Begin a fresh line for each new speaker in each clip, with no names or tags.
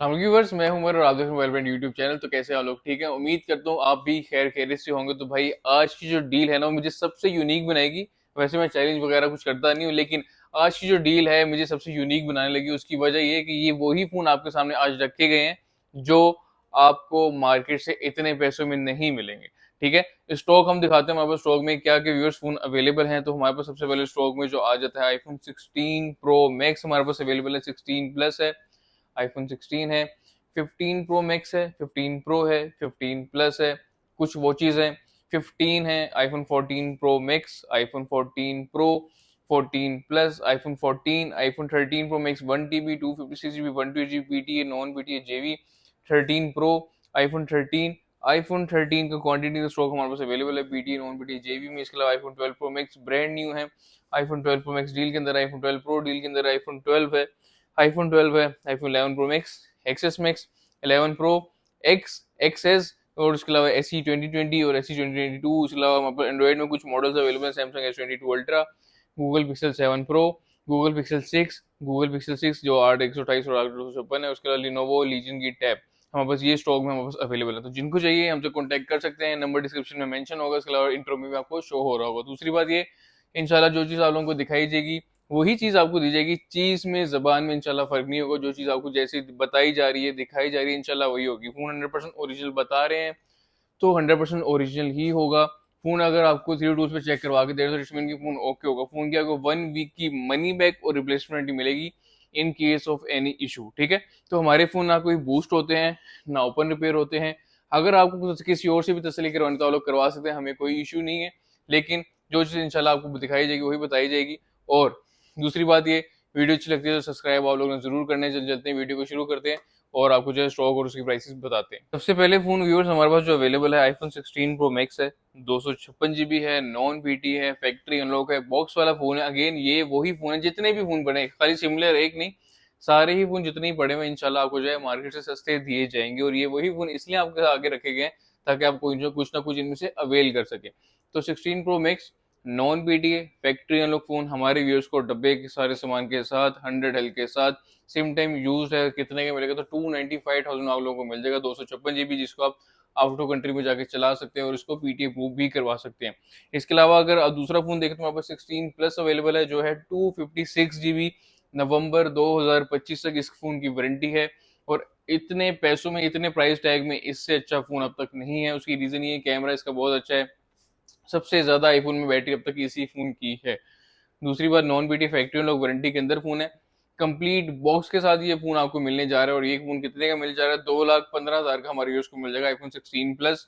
Viewers, मैं हूं उमर और आप देख रहे हैं मोबाइल ब्रांड यूट्यूब चैनल। तो कैसे आप लोग? ठीक है, उम्मीद करता हूं आप भी खैर खैरियत से होंगे। तो भाई आज की जो डील है ना वो मुझे सबसे यूनिक बनाएगी। वैसे मैं चैलेंज वगैरह कुछ करता नहीं हूँ, लेकिन आज की जो डील है मुझे सबसे यूनिक बनाने लगी। उसकी वजह ये है कि ये वही फोन आपके सामने आज रखे गए हैं जो आपको मार्केट से इतने पैसों में नहीं मिलेंगे। ठीक है, स्टॉक हम दिखाते हैं हमारे पास स्टॉक में क्या क्या व्यूअर्स फोन अवेलेबल हैं। तो हमारे पास सबसे पहले स्टॉक में जो आ जाता है आईफोन 16 प्रो मैक्स हमारे पास अवेलेबल है, 16 प्लस है, आईफोन 16 है, 15 प्रो मैक्स है, 15 प्रो है, 15 प्लस है, कुछ वॉचेज हैं, 15 है, iPhone 14 Pro max, iPhone 14 pro, 14 plus, iPhone 14, iPhone 13 pro max 1 TB 256 GB 128 GB PTA non PTA जेवी, 13 प्रो, आईफोन 13, आईफोन 13 का क्वांटिटी का स्टॉक हमारे पास अवेलेबल है पीटीए नॉन पीटीए जेवी में। इसके अलावा iPhone 12 Pro max brand new है, आईफोन 12 प्रो मैक्स डील के अंदर, आईफोन 12 प्रो डील के अंदर, आईफोन 12 है, आईफोन 12 है, iPhone 11 pro max, XS max, 11 pro, X, XS, और उसके अलावा एसई 2020 और एसई 2022। उसके अलावा हमारे पास एंड्रॉइड में कुछ मॉडल्स अवेलेबल हैं, Samsung S22 ultra, Google pixel 7 pro, Google Pixel 6, Google Pixel 6 जो 8 128 और 8 256 है। उसके अलावा लिनोवो लीजन की टैब हमारे पास ये स्टॉक में हमारे पास अवेलेबल है। तो जिनको चाहिए हमसे कॉन्टैक्ट कर सकते हैं, नंबर डिस्क्रिप्शन में मेंशन होगा, इसके अलावा इंट्रो में भी आपको शो हो रहा होगा। दूसरी बात ये, इंशाल्लाह जो चीज़ आप लोगों को दिखाई जाएगी वही चीज आपको दी जाएगी। चीज में जबान में इंशाल्लाह फर्क नहीं होगा, जो चीज आपको जैसे बताई जा रही है दिखाई जा रही है इंशाल्लाह वही होगी। फोन 100% ओरिजिनल बता रहे हैं तो 100% ओरिजिनल ही होगा। फोन अगर आपको 3 टूल्स पे चेक करवा के दे तो इट की फोन ओके होगा। फोन की आपको 1 वीक की मनी बैक और रिप्लेसमेंट मिलेगी in case of any issue. ठीक है, तो हमारे फोन ना कोई बूस्ट होते हैं ना ओपन रिपेयर होते हैं। अगर आपको किसी और से भी तसल्ली करवानी तो आप लोग करवा सकते हैं, हमें कोई इशू नहीं है। लेकिन जो चीज़ इंशाल्लाह आपको दिखाई जाएगी वही बताई जाएगी। और दूसरी बात ये, वीडियो अच्छी लगती है तो सब्सक्राइब आप लोग ने जरूर करने। चलते हैं वीडियो को शुरू करते हैं और आपको जो है स्टॉक और उसकी प्राइसेस बताते हैं। सबसे पहले फोन व्यूअर्स हमारे पास जो अवेलेबल है आईफोन 16 प्रो मैक्स है, 256 GB है, नॉन पीटी है, फैक्ट्री अनलॉक है, बॉक्स वाला फोन है। अगेन ये वही फोन है, जितने भी फोन बने खाली सिमिलर एक नहीं, सारे ही फोन जितने ही पड़े हुए इंशाल्लाह आपको जो है मार्केट से सस्ते दिए जाएंगे। और ये वही फोन इसलिए आपके आगे रखे गए ताकि आप कुछ ना कुछ इनमें से अवेल कर सके। तो 16 pro max non PTA factory unlock phone हमारे व्यूअर्स को डब्बे के सारे सामान के साथ 100 हेल्थ के साथ सेम टाइम यूज है कितने का मिलेगा, तो 295,000 आप लोगों को मिल जाएगा। 256 GB जिसको आप आउट ऑफ कंट्री में जाके चला सकते हैं और इसको पीटीए प्रूफ भी करवा सकते हैं। इसके अलावा अगर आप दूसरा फोन देखें तो हमारे पास 16 प्लस अवेलेबल है जो है 256 GB। नवंबर 2025 तक इस फोन की वारंटी है। और इतने पैसों में इतने प्राइस टैग में इससे अच्छा फोन अब तक नहीं है। उसकी रीजन ये कैमरा इसका बहुत अच्छा है, सबसे ज्यादा आईफोन में बैटरी अब तक इसी फोन की है। दूसरी बात, नॉन बीटी फैक्ट्री लोग वारंटी के अंदर फोन है। कंप्लीट बॉक्स के साथ ये फोन आपको मिलने जा रहा है। और ये फोन कितने का मिल जा रहा है? 2,15,000 का हमारे यूज को मिल जाएगा iPhone 16 plus,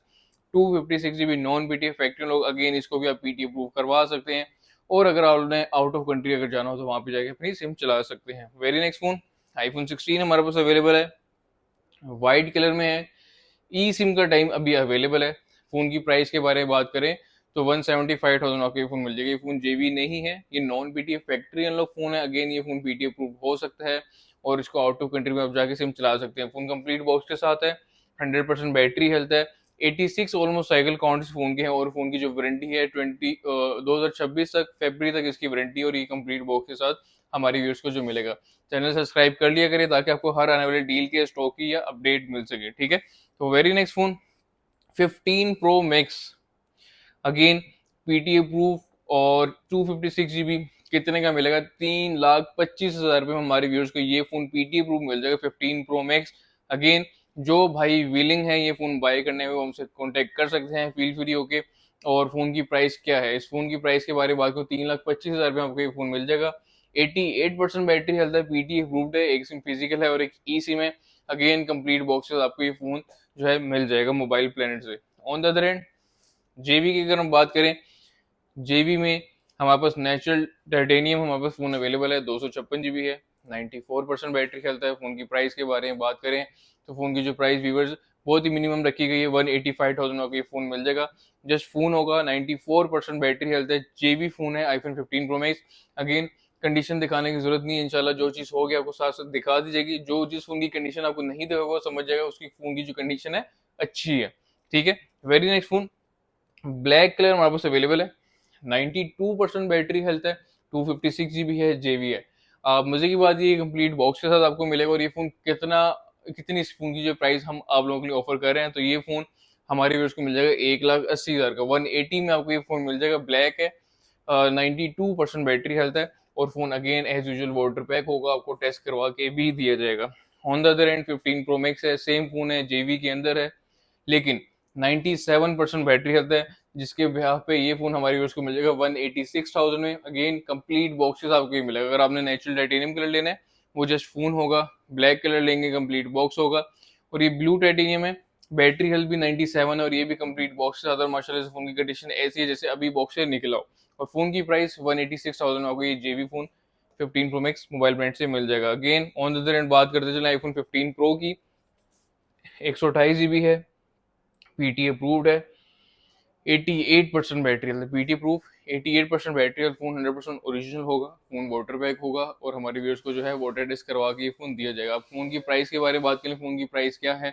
256 GB non PTA factory लोग। अगेन इसको भी आप पीटीए प्रूफ करवा सकते हैं। और अगर आपने आउट ऑफ कंट्री अगर जाना हो तो वहां पे जाके अपनी सिम चला सकते हैं। वेरी नेक्स्ट फोन आईफोन 16 हमारे पास अवेलेबल है, व्हाइट कलर में है, ई सिम का टाइम अभी अवेलेबल है। फोन की प्राइस के बारे में बात करें तो 175,000 आपको ये फोन मिल जाएगा। ये फोन जेबी नहीं है, ये non PTA factory unlock phone है। अगेन ये फोन पीटीए प्रूफ हो सकता है और इसको आउट ऑफ कंट्री में आप जाके सिम चला सकते हैं। फोन कंप्लीट बॉक्स के साथ है, 100% बैटरी हेल्थ है, 86 ऑलमोस्ट साइकिल काउंट इस फोन के हैं। और फोन की जो वारंटी है 2026 तक फरवरी तक इसकी वारंटी। और ये कंप्लीट बॉक्स के साथ हमारे व्यूअर्स को जो मिलेगा। चैनल सब्सक्राइब कर लिया करें ताकि आपको हर आने वाले डील के स्टॉक की या अपडेट मिल सके। ठीक है, तो very next phone 15 pro max, again PTA proof और 256 GB कितने का मिलेगा? 3,25,000 रुपये में हमारे व्यूअर्स को ये फोन पीटीए प्रूफ मिल जाएगा 15 प्रो मैक्स। अगेन जो भाई विलिंग है ये फोन बाय करने में वो हमसे कांटेक्ट कर सकते हैं फील फ्री होके। और फोन की प्राइस क्या है, इस फोन की प्राइस के बारे में बात करूँ 3,25,000 रुपये में आपको ये फोन मिल जाएगा। 88% बैटरी हेल्थ है, पीटीए प्रूफ्ड है, एक सिम फिजिकल है और एक ई सिम है। अगेन कंप्लीट बॉक्स आपको ये फोन जो है मिल जाएगा मोबाइल प्लेनेट से। ऑन द अदर एंड जेबी की अगर हम बात करें, जेबी में हमारे पास नेचुरल टाइटेनियम हमारे पास फोन अवेलेबल है, 256 GB है, 94% बैटरी हेल्थ है। फोन की प्राइस के बारे में बात करें तो फोन की जो प्राइस व्यूवर्स बहुत ही मिनिमम रखी गई है, 185,000 का ये फोन मिल जाएगा। जस्ट फोन होगा, 94% बैटरी हेल्थ है, जेबी फोन है, iPhone 15 pro max. Again condition दिखाने की जरूरत नहीं है, इंशाल्लाह जो चीज होगी आपको साथ साथ दिखा दी जाएगी। जो जिस फोन की कंडीशन आपको नहीं दिखेगा समझ जाएगा उसकी फोन की जो कंडीशन है अच्छी है। ठीक है, very next phone black colour हमारे पास अवेलेबल है, 92% बैटरी हेल्थ है, 256 GB है, जेवी है। मजे की बात ये कंप्लीट बॉक्स के साथ आपको मिलेगा। और ये फोन कितना कितनी इस फ़ोन की जो प्राइस हम आप लोगों के लिए ऑफर कर रहे हैं, तो ये फ़ोन हमारे व्यूअर्स को मिल जाएगा 1,80,000 का। 180 में आपको ये फ़ोन मिल जाएगा, ब्लैक है, 92% बैटरी हेल्थ है, और phone again as usual water pack होगा, आपको टेस्ट करवा के भी दिया जाएगा। On the other end 15 pro max है, सेम फ़ोन है, जेवी के अंदर है, लेकिन 97% बैटरी हेल्थ है, जिसके बिहाफ पे ये फोन हमारे व्यूअर्स को मिल जाएगा 186,000 में। अगेन कंप्लीट बॉक्सेस आपको ये मिलेगा। अगर आपने नेचुरल टाइटेनियम कलर लेना है, वो जस्ट फोन होगा, ब्लैक कलर लेंगे कंप्लीट बॉक्स होगा, और ये ब्लू टाइटेनियम है, बैटरी हेल्थ भी 97 है, और ये भी कंप्लीट बॉक्स है। माशाल्लाह से फोन की कंडीशन ऐसी है जैसे अभी बॉक्स से निकला हो। और फोन की प्राइस 186,000 में आपको ये जेवी phone 15 pro max mobile brand से मिल जाएगा। Again on the other and बात करते चले आईफोन 15 प्रो की, 128 GB है, पीटी अप्रूव्ड है, 88% battery health, PT proof, 88% battery health, phone 100% original होगा, फोन वाटर बैक होगा, और हमारे व्यूअर्स को जो है वाटर टेस्ट करवा के ये फोन दिया जाएगा। अब फोन की प्राइस के बारे में बात करें, फोन की प्राइस क्या है,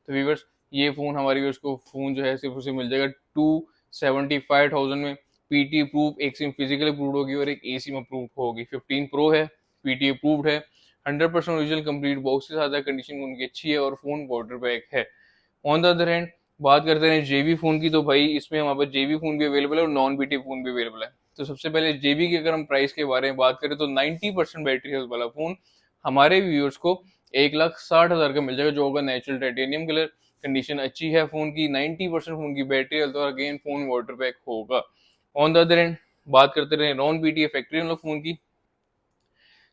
तो व्यूअर्स ये फोन हमारे व्यूअर्स को फोन जो है सिर्फ उसे मिल जाएगा 275,000 में। पीटी अप्रूव, एक सिम फिजिकल अप्रूव होगी और एक ए सिम अप्रूव होगी। 15 प्रो है, पीटी अप्रूव्ड है, 100% ओरिजिनल कंप्लीट बॉक्स के साथ है, कंडीशन उनकी अच्छी है, और फोन वाटर बैक है। ऑन द अदर हैंड बात करते हैं जेबी फोन की, तो भाई इसमें हमारे पास जेबी फोन भी अवेलेबल है और नॉन बीटी फोन भी अवेलेबल है। तो सबसे पहले जेबी की अगर हम प्राइस के बारे में बात करें, तो 90% बैटरी हेल्थ वाला फोन हमारे व्यूअर्स को 1,60,000 का मिल जाएगा, जो होगा नेचुरल टाइटेनियम कलर, कंडीशन अच्छी है फोन की, 90% फोन की बैटरी हेल्थ, और अगेन फोन वाटर बैक होगा। ऑन द अदर हैंड बात करते रहे नॉन बीटी फैक्ट्री वाला फोन की,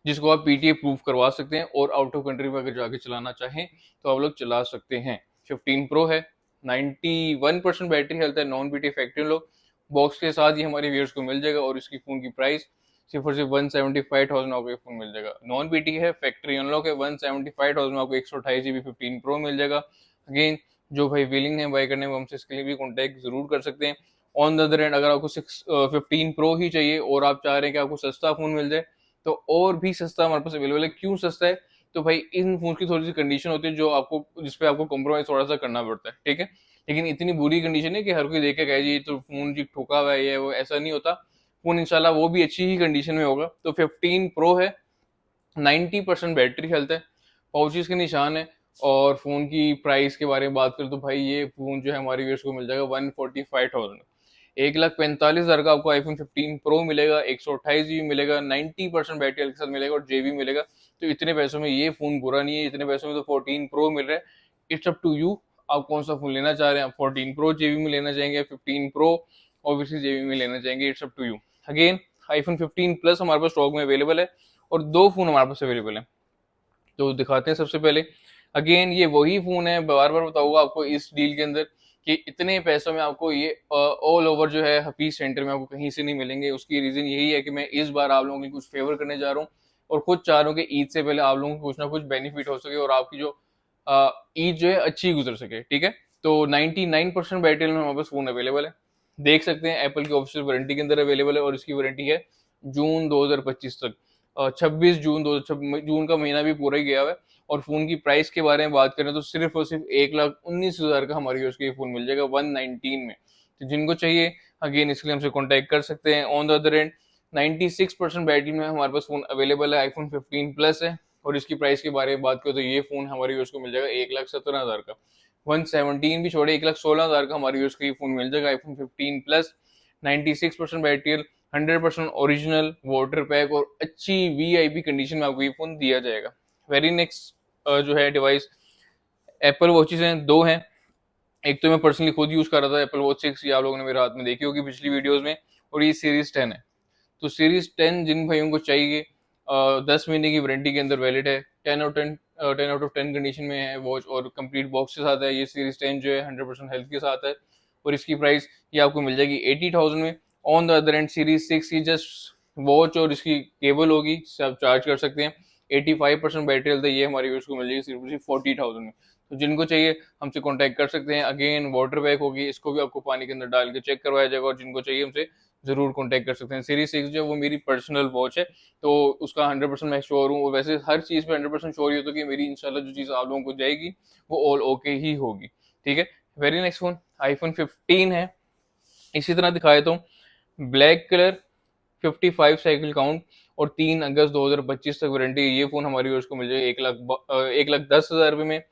जिसको आप पीटीए प्रूफ करवा सकते हैं, और आउट ऑफ कंट्री में अगर जाके चलाना चाहें तो आप लोग चला सकते हैं। 15 प्रो है, 91% बैटरी हेल्थ है, नॉन बीटी फैक्ट्री लोग, बॉक्स के साथ ही हमारे व्यूअर्स को मिल जाएगा, और इसकी फोन की प्राइस सिर्फ और सिर्फ 175,000 आपको ये फोन मिल जाएगा। नॉन बीटी है, फैक्ट्री अनलॉक है, 175,000 में आपको 128 GB 15 प्रो मिल जाएगा। अगेन जो भाई विलिंग है बाय करने में, हमसे इसके लिए भी कॉन्टैक्ट जरूर कर सकते हैं। ऑन द अदर एंड अगर आपको 15 प्रो ही चाहिए और आप चाह रहे हैं कि आपको सस्ता फोन मिल जाए, तो और भी सस्ता हमारे पास अवेलेबल है। क्यों सस्ता है, तो भाई इन फोन की थोड़ी सी कंडीशन होती है जो आपको, जिसपे आपको कॉम्प्रोमाइज थोड़ा सा करना पड़ता है, ठीक है। लेकिन इतनी बुरी कंडीशन है कि हर कोई देख के कहे जी तो फोन जी ठोका हुआ है, ये वो, ऐसा नहीं होता। फोन इंशाल्लाह वो भी अच्छी ही कंडीशन में होगा। तो 15 प्रो है, 90% बैटरी हेल्थ है, पाउचेस के निशान है, और फोन की प्राइस के बारे में बात करें तो भाई ये फोन जो है हमारे व्यूअर्स को मिल जाएगा 145,000, 1,45,000 का आपको आईफोन 15 प्रो मिलेगा, 128 GB मिलेगा, 90% बैटरी के साथ मिलेगा, और जेबी मिलेगा। तो इतने पैसों में ये फोन बुरा नहीं है, इतने पैसों में तो 14 प्रो मिल रहा है। इट्स अप टू यू, आप कौन सा फोन लेना चाह रहे हैं, आप 14 प्रो जेबी में लेना चाहेंगे, 15 प्रो ऑब्वियसली जेबी में लेना चाहेंगे, it's up to you. Again iPhone 15 plus हमारे पास स्टॉक में अवेलेबल है, और दो फोन हमारे पास अवेलेबल है, तो दिखाते हैं सबसे पहले। अगेन ये वही फोन है, बार बार बताऊंगा आपको इस डील के अंदर कि इतने पैसों में आपको ये ऑल ओवर जो है हफीज सेंटर में आपको कहीं से नहीं मिलेंगे। उसकी रीजन यही है कि मैं इस बार आप लोगों के कुछ फेवर करने जा रहा हूँ, और खुद चाह रहा हूँ कि ईद से पहले आप लोगों को कुछ ना कुछ बेनिफिट हो सके, और आपकी जो ईद जो है अच्छी गुजर सके, ठीक है। तो 99% बैटरी में हमारे पास फोन अवेलेबल है, देख सकते हैं एप्पल की ऑफिशियल वारंटी के अंदर अवेलेबल है, और इसकी वारंटी है जून 2025 तक। 26 जून 2026 जून का महीना भी पूरा ही गया हुआ है। और फोन की प्राइस के बारे में बात करें तो सिर्फ और सिर्फ 1,19,000 का हमारे यूएस के फोन मिल जाएगा 119 में। तो जिनको चाहिए अगेन इसके लिए हमसे कॉन्टैक्ट कर सकते हैं। On the other and 96% battery में हमारे पास फोन अवेलेबल है, आईफोन 15 प्लस है, और इसकी प्राइस के बारे में बात करें तो ये फोन हमारे यूएस को मिल जाएगा 1,17,000 का। 117 भी छोड़े, 1,16,000 का हमारे यूएस का ये फोन मिल जाएगा, iPhone 15 plus, 96% battery, 100% original, water pack, और अच्छी वीआईपी कंडीशन में आपको ये फोन दिया जाएगा। वेरी नेक्स्ट जो है डिवाइस, एप्पल वॉचेस हैं, दो हैं। एक तो मैं पर्सनली खुद यूज कर रहा था, एप्पल वॉच 6, ये आप लोगों ने मेरे हाथ में देखी होगी पिछली वीडियोस में, और ये सीरीज 10 है। तो सीरीज 10 जिन भाइयों को चाहिए, 10 महीने की वारंटी के अंदर वैलिड है, 10 आउट ऑफ 10 कंडीशन में है वॉच, और कंप्लीट बॉक्स के साथ है। ये सीरीज 10 जो है 100% हेल्थ के साथ है, और इसकी प्राइस ये आपको मिल जाएगी 80,000 में। On the other and series 6 की जस्ट वॉच और इसकी केबल होगी, आप चार्ज कर सकते हैं, 85% बैटरी हेल्थ है, ये हमारे यूज को मिल जाएगी सिर्फ 40,000 में। तो जिनको चाहिए हमसे कांटेक्ट कर सकते हैं। अगेन वाटर बैग होगी, इसको भी आपको पानी के अंदर डाल के चेक करवाया जाएगा, और जिनको चाहिए हमसे जरूर कांटेक्ट कर सकते हैं। सीरीज 6 जो है वो मेरी पर्सनल वॉच है, तो उसका 100% मैं श्योर हूँ, और वैसे हर चीज़ पे 100% श्योर ही होता है कि मेरी इंशाल्लाह जो चीज़ आप लोगों को जाएगी वो ऑल ओके ही होगी, ठीक है। वेरी नेक्स्ट फोन आईफोन 15 है, इसी तरह दिखाया तो ब्लैक कलर, 55 साइकिल काउंट, और 3 अगस्त 2025 तक वारंटी। ये फोन हमारे व्यूअर्स को मिल जाएगा 1,10,000 रुपये में।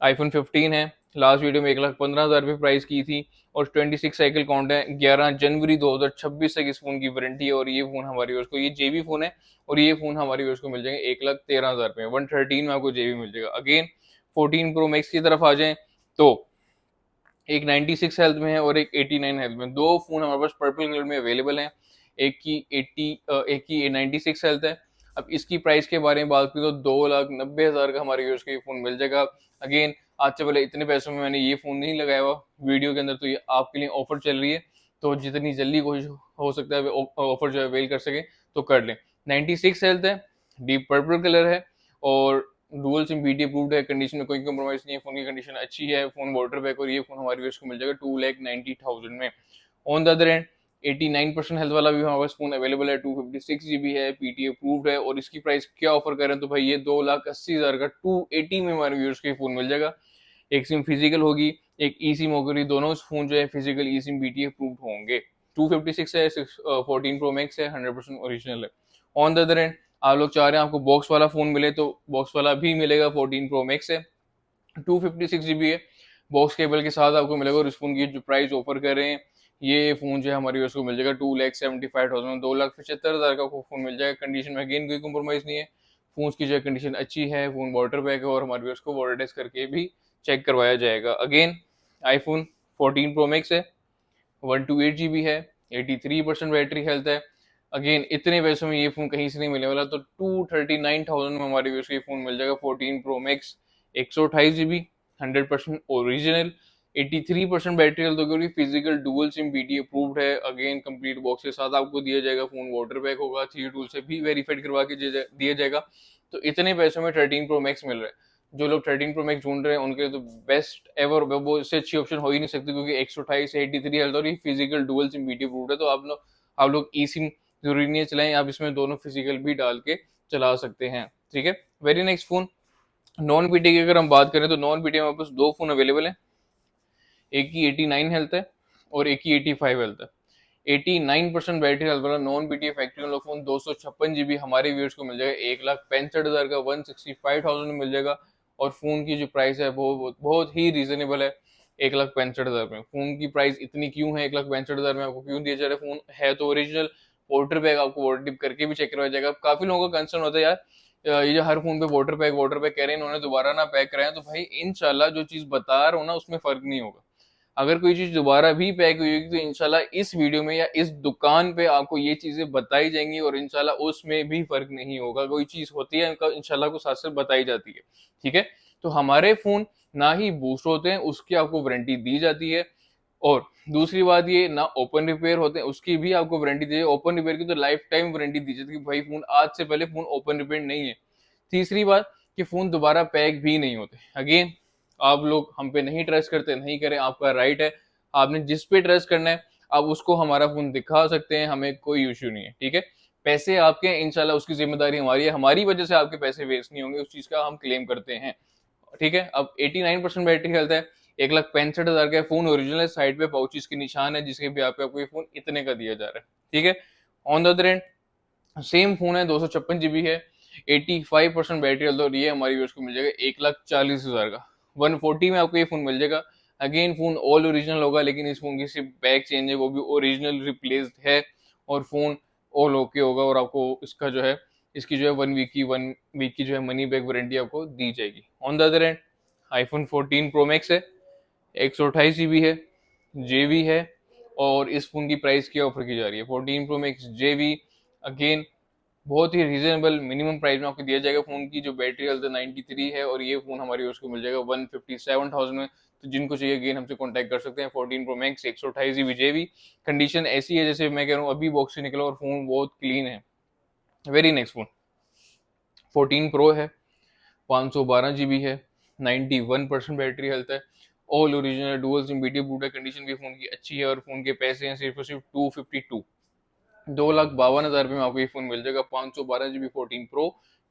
आईफोन 15 है, लास्ट वीडियो में 1,15,000 रुपये प्राइस की थी और 26 साइकिल काउंट है। 11 जनवरी 2026 तक इस फोन की वारंटी है और ये फोन हमारे व्यूअर्स को, ये जेबी फोन है और ये फोन हमारे व्यूअर्स को मिल जाएंगे 1,13,000 रुपये, 113 में आपको जेबी मिल जाएगा। अगेन 14 प्रो मैक्स की तरफ आ जाए तो एक 96 हेल्थ में है और एक 89 हेल्थ में। दो फोन हमारे पास पर्पल कलर में अवेलेबल हैं, एक की 96 हेल्थ है। अब इसकी प्राइस के बारे में बात करें तो 2,90,000 का हमारे यूज का ये फोन मिल जाएगा। अगेन आज से पहले इतने पैसों में मैंने ये फोन नहीं लगाया हुआ वीडियो के अंदर, तो ये आपके लिए ऑफर चल रही है, तो जितनी जल्दी कोशिश हो सकता है ऑफर जो अवेल कर सके तो कर लें। 96 हेल्थ है, डीप पर्पल कलर है और डुअल सिम बीटी अप्रूव्ड है। कंडीशन में कोई कम्प्रोमाइज नहीं है, फोन की कंडीशन अच्छी है, फोन वाटर बैक और ये फोन हमारे व्यूअर्स को मिल जाएगा 2,90,000 में। On the other and 89% health वाला भी हमारे पास फोन अवेलेबल है, 256 GB है, पीटी अप्रूव्ड है और इसकी प्राइस क्या ऑफर करें तो भाई ये 2,80,000 का 280 में हमारे व्यूअर्स के फोन मिल जाएगा। एक सिम फिजिकल होगी, एक ई सिम होगी, दोनों फोन जो है फिजिकल ई सिम बीटी अप्रूव्ड होंगे। 256 है, 14 प्रो मैक्स है, 100% ओरिजिनल है। ऑन द अदर एंड आप लोग चाह रहे हैं आपको बॉक्स वाला फोन मिले तो बॉक्स वाला भी मिलेगा, 14 प्रो मैक्स है, 256 GB है, बॉक्स केबल के साथ आपको मिलेगा और इस फोन की जो प्राइस ऑफर कर रहे हैं ये फोन जो है हमारे व्यूअर्स को मिल जाएगा 2,75,000, 2,75,000 का फोन मिल जाएगा। कंडीशन में अगेन कोई कम्प्रोमाइज नहीं है, फोन की जो कंडीशन अच्छी है, फोन वाटर बैक है और हमारे व्यूअर्स को वाटर टेस्ट करके भी चेक करवाया जाएगा। अगेन आईफोन 14 प्रो मैक्स है, 128 GB है, 83% बैटरी हेल्थ है। अगेन इतने पैसों में ये फोन कहीं से नहीं मिलने वाला, तो 239,000 में हमारे व्यूअर्स को ये फोन मिल जाएगा 14 Pro Max, 128 GB, 100% original, 83% battery health होगी, physical dual SIM BT approved है। अगेन कंप्लीट बॉक्स के साथ आपको दिया जाएगा, फोन वाटर बैक होगा, 3 टूल से भी वेरीफाइड करवा के दिया जाएगा। तो इतने पैसों में 13 प्रो मैक्स मिल रहा है। जो लोग 13 प्रो मैक्स ढूंढ रहे हैं उनके लिए तो बेस्ट एवर, वो इससे अच्छी ऑप्शन हो ही नहीं सकती, क्योंकि 128 83 हेल्थ और ये physical dual SIM BT approved है। तो आप लोग ई सिम जरूरी नहीं है चलाएं, आप इसमें दोनों फिजिकल भी डाल के चला सकते हैं। ठीक है, very next phone non BT की अगर हम बात करें तो नॉन बीटी में हमारे पास दो फोन अवेलेबल है, एक की 89 हेल्थ है और एक की 85 हेल्थ है। 89% बैटरी हेल्थ वाला नॉन बीटी फैक्ट्री वाला फोन 256 GB हमारे व्यूअर्स को मिल जाएगा 1,65,000 का, 165,000 में मिल जाएगा और फोन की जो प्राइस है वो बहुत ही रीजनेबल है, 1,65,000 में। फोन की प्राइस इतनी क्यों है 1,65,000 में, आपको क्यों दिया जा रहा है? फोन है तो ओरिजिनल, वाटर बैग आपको वाटर डिप करके भी चेक करवाया जाएगा। काफी लोगों का कंसर्न होता है यार ये जो हर फोन पे वाटर पैक कह रहे हैं इन्होंने, दोबारा ना पैक कराएं, तो भाई इंशाल्लाह जो चीज बता रहा हूं ना उसमें फर्क नहीं होगा। अगर कोई चीज दोबारा भी पैक हुई होगी तो इंशाल्लाह इस वीडियो में या इस दुकान पे आपको ये चीजें बताई जाएंगी और इंशाल्लाह उसमें भी फर्क नहीं होगा। कोई चीज होती है इंशाल्लाह को साथ साथ बताई जाती है। ठीक है, तो हमारे फोन ना ही बूस्ट होते हैं, उसकी आपको वारंटी दी जाती है, और दूसरी बात ये ना ओपन रिपेयर होते हैं, उसकी भी आपको वारंटी दी है। ओपन रिपेयर की तो लाइफ टाइम वारंटी दी जाती है कि भाई फोन आज से पहले फोन ओपन रिपेयर नहीं है। तीसरी बात कि फोन दोबारा पैक भी नहीं होते। अगेन आप लोग हम पे नहीं ट्रस्ट करते, नहीं करें, आपका राइट है, आपने जिस पे ट्रस्ट करना है आप उसको हमारा फोन दिखा सकते हैं, हमें कोई इश्यू नहीं है। ठीक है, पैसे आपके हैं, इंशाल्लाह उसकी जिम्मेदारी हमारी है, हमारी वजह से आपके पैसे वेस्ट नहीं होंगे, उस चीज का हम क्लेम करते हैं। ठीक है, अब 89% बैटरी हेल्थ है, 1,65,000 का फोन ओरिजिनल है, साइड पे पाउचेस के निशान है जिसके भी आपको ये फोन इतने का दिया जा रहा है। ठीक है, on the other and same phone है, 256 GB है, 85% बैटरी हेल्थ और ये हमारी यूज को मिल जाएगा 1,40,000 का, 140 में आपको ये फोन मिल जाएगा। अगेन फोन ऑल ओरिजिनल होगा, लेकिन इस फोन की सिर्फ बैक चेंज है, वो भी ओरिजिनल रिप्लेस्ड है, और फोन ऑल ओके होगा और आपको इसका जो है इसकी जो है 1 वीक की जो है मनी बैक वारंटी आपको दी जाएगी। On the other and iPhone 14 Pro max है, 128 GB है, जेवी है, और इस फोन की प्राइस क्या ऑफर की जा रही है? 14 प्रो मैक्स जेवी, अगेन बहुत ही रीजनेबल मिनिमम प्राइस में आपको दिया जाएगा। फोन की जो बैटरी हेल्थ 93 है और ये फोन हमारी उसको मिल जाएगा 157,000 में। तो जिनको चाहिए अगेन हमसे कांटेक्ट कर सकते हैं। 14 प्रो मैक्स, 128 GB जेवी, कंडीशन ऐसी है जैसे मैं कह रहा हूँ अभी बॉक्स से निकला, और फोन बहुत क्लीन है। वेरी नेक्स्ट फोन 14 प्रो है, 512 GB है, 91% बैटरी हेल्थ है, all original dual SIM BT boot है, कंडीशन भी फोन की अच्छी है, और फोन के पैसे हैं सिर्फ और सिर्फ 252, 2,52,000 रुपये में आपको ये फोन मिल जाएगा। 512 GB 14 pro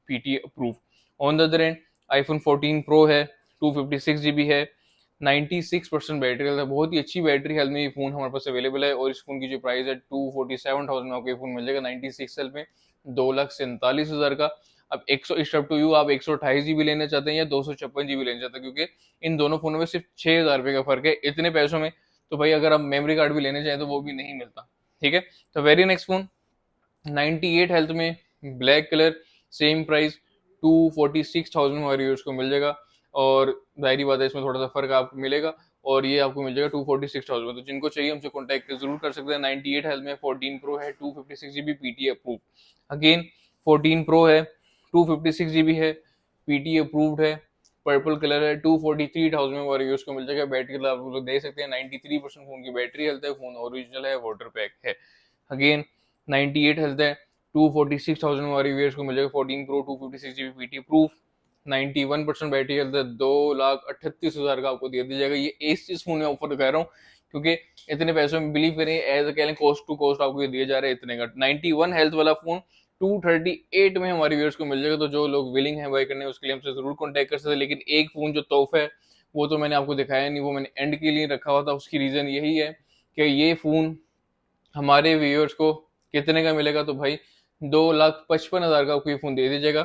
PT approve. On the other and iPhone 14 pro है, 256 GB है, 96% बैटरी हेल्थ है, बहुत ही अच्छी बैटरी हेल्थ में ये फोन हमारे पास अवेलेबल है, और इस फोन की जो प्राइस है 247,000 में आपको ये फोन मिल जाएगा 96 हेल्थ में, 2,47,000 का। अब 100 इट्स अप टू यू, आप 128 GB लेना चाहते हैं या 256 GB लेना चाहते हैं, क्योंकि इन दोनों फोनों में सिर्फ 6,000 रुपये का फर्क है। इतने पैसों में तो भाई अगर आप मेमोरी कार्ड भी लेने चाहें तो वो भी नहीं मिलता। ठीक है, तो वेरी नेक्स्ट फोन 98 हेल्थ में ब्लैक कलर, सेम प्राइस 246,000 हमारे यूज को मिल जाएगा। और जाहिर बात है इसमें थोड़ा सा फर्क आपको मिलेगा, और ये आपको मिल जाएगा 246,000 में। तो जिनको चाहिए हमसे कॉन्टैक्ट जरूर कर सकते हैं। 98 हेल्थ में 14 प्रो है, 256 GB PT approve. Again 14 pro है, 256 GB है, पीटी अप्रूव्ड है, पर्पल कलर है, 243,000 में हमारे यूज को मिल जाएगा। बैटरी आप लोग देख सकते हैं 93% फोन की बैटरी हेल्थ है, फोन ओरिजिनल है, वाटर पैक है। अगेन 98 हेल्थ है, 246,000 हमारे व्यूअर्स को मिल जाएगा। 14 pro 256 GB PT proof, 91% battery health है, 2,38,000 का आपको दे दिया जाएगा। ये इस फोन में ऑफर कर रहा हूँ क्योंकि इतने पैसों में बिलीव करें एज कह लें कॉस्ट टू कॉस्ट आपको ये दिया जा रहा है इतने का। 91 हेल्थ वाला फोन 238 में हमारे व्यूअर्स को मिल जाएगा। तो जो लोग विलिंग है बाय करने उसके लिए हमसे जरूर कॉन्टैक्ट कर सकते हैं। लेकिन एक फोन जो तोहफा है वो तो मैंने आपको दिखाया नहीं, वो मैंने एंड के लिए रखा हुआ था। उसकी रीजन यही है कि ये फोन हमारे व्यूअर्स को कितने का मिलेगा, तो भाई 2,55,000 का आपको ये फोन दे दीजिएगा।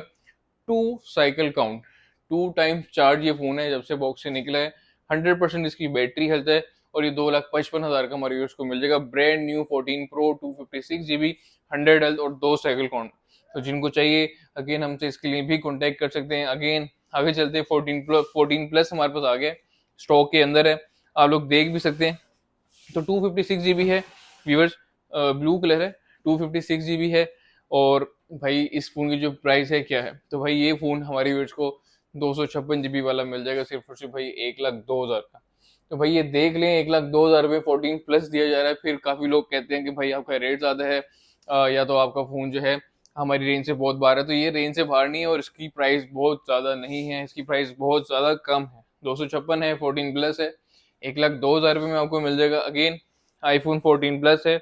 2 साइकिल काउंट, 2 टाइम्स चार्ज ये फोन है जब से बॉक्स से निकला है। 100% इसकी बैटरी हेल्थ है, और ये 2,55,000 का हमारे व्यूअर्स को मिल जाएगा। Brand new 14 pro 256 GB 100 health और 2 साइकिल काउंट। तो जिनको चाहिए अगेन हमसे इसके लिए भी कॉन्टेक्ट कर सकते हैं। अगेन आगे चलते हैं, 14 प्लस हमारे पास आ गया, स्टॉक के अंदर है, आप लोग देख भी सकते हैं। तो 256 GB है व्यूअर्स, ब्लू कलर है, 256 GB है। और भाई इस फोन की जो प्राइस है क्या है, तो भाई ये फोन हमारे व्यूअर्स को 256 GB वाला मिल जाएगा सिर्फ और सिर्फ भाई 1,02,000 का। तो भाई ये देख लें 1,02,000 रुपये 14 प्लस दिया जा रहा है। फिर काफी लोग कहते हैं कि भाई आपका रेट ज्यादा है, या तो आपका फोन जो है हमारी रेंज से बहुत बाहर है। तो ये रेंज से बाहर नहीं है और इसकी प्राइस बहुत ज्यादा नहीं है, इसकी प्राइस बहुत ज्यादा कम है। 256 है, 14 प्लस है, 1,02,000 रुपये में आपको मिल जाएगा। अगेन आईफोन 14 प्लस है,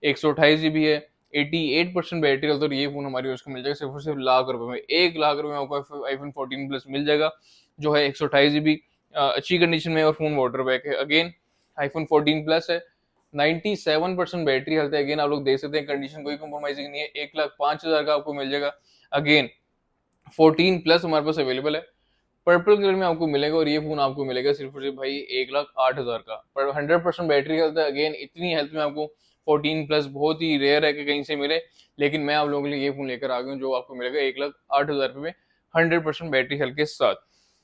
128 GB है, 88% बैटरी हेल्थ, और ये फोन हमारी उसको मिल जाएगा सिर्फ और सिर्फ लाख रुपए में। 1,00,000 रुपए में आपको आईफोन 14 प्लस मिल जाएगा जो है 128 GB, अच्छी कंडीशन में, और फोन वाटर बैक है। अगेन आईफोन 14 प्लस है, 97% बैटरी हेल्थ है। अगेन आप लोग देख सकते हैं कंडीशन कोई कॉम्प्रोमाइजिंग नहीं है। 1,05,000 का आपको मिल जाएगा। अगेन 14 प्लस हमारे पास अवेलेबल है, पर्पल कलर में आपको मिलेगा, और ये फोन आपको मिलेगा सिर्फ और सिर्फ भाई 1,08,000 का। पर 100% बैटरी हेल्थ है। अगेन इतनी हेल्थ में आपको 14 प्लस बहुत ही रेयर है कि कहीं से मिले, लेकिन मैं आप लोगों के लिए ये फोन लेकर आ गया हूँ जो आपको मिलेगा 1,08,000 रुपये में 100% बैटरी हेल्थ के साथ।